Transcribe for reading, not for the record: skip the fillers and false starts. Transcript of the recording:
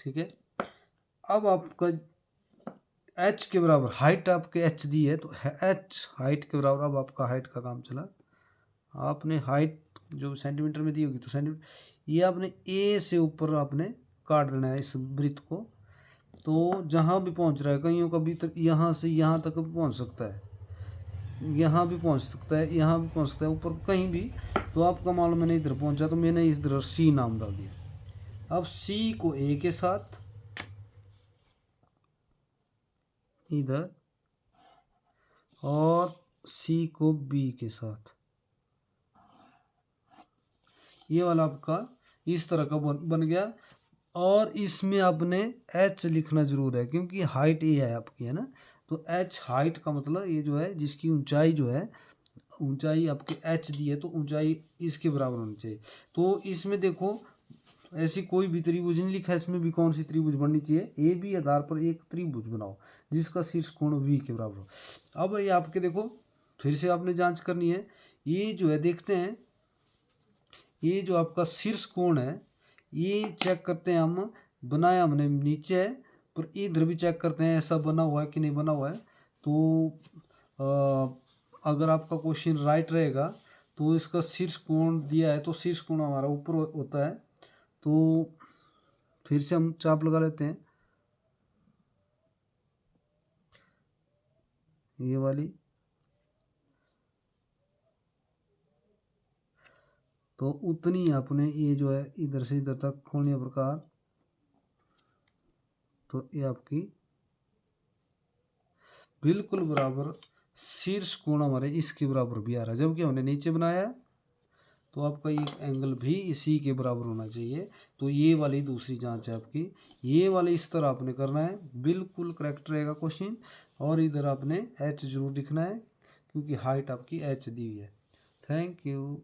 ठीक है। अब आपका h के बराबर हाइट आपके h दी है, तो h हाइट के बराबर, अब आपका हाइट का काम चला। आपने हाइट जो सेंटीमीटर में दी होगी तो सेंटीमीटर, ये आपने a से ऊपर आपने काट देना है इस वृत्त को। तो जहाँ भी पहुँच रहा है, कईयों का भी तक यहाँ से यहाँ तक भी पहुँच सकता है, यहाँ भी पहुँच सकता है, यहाँ भी पहुँच सकता है, ऊपर कहीं भी। तो आपका मान लो मैंने इधर पहुँचा तो मैंने इधर C नाम डाल दिया। अब C को A के साथ इधर और C को B के साथ, ये वाला आपका इस तरह का बन गया। और इसमें आपने h लिखना जरूर है, क्योंकि हाइट ये है आपकी, है ना। तो h हाइट का मतलब ये जो है, जिसकी ऊंचाई जो है, ऊंचाई आपकी h दी है तो ऊंचाई इसके बराबर होनी चाहिए। तो इसमें देखो ऐसी कोई भी त्रिभुज नहीं लिखा है, इसमें भी कौन सी त्रिभुज बननी चाहिए, ए बी आधार पर एक त्रिभुज बनाओ जिसका शीर्ष कोण v के बराबर हो। अब ये आपके देखो फिर से आपने जांच करनी है, ये जो है देखते हैं, ये जो आपका शीर्ष कोण है ये चेक करते हैं हम, बनाया हमने नीचे है, पर इधर भी चेक करते हैं ऐसा बना हुआ है कि नहीं बना हुआ है। तो अगर आपका क्वेश्चन राइट रहेगा तो इसका शीर्ष कोण दिया है तो शीर्ष कोण हमारा ऊपर होता है। तो फिर से हम चाप लगा लेते हैं, ये वाली। तो उतनी आपने ये जो है इधर से इधर तक खोलनी है प्रकार, तो ये आपकी बिल्कुल बराबर शीर्ष कोण हमारे इसके बराबर भी आ रहा है, जबकि हमने नीचे बनाया है। तो आपका ये एंगल भी इसी के बराबर होना चाहिए। तो ये वाली दूसरी जांच है आपकी, ये वाली इस तरह आपने करना है, बिल्कुल करेक्ट रहेगा क्वेश्चन। और इधर आपने h जरूर लिखना है, क्योंकि हाइट आपकी h दी हुई है। Thank you.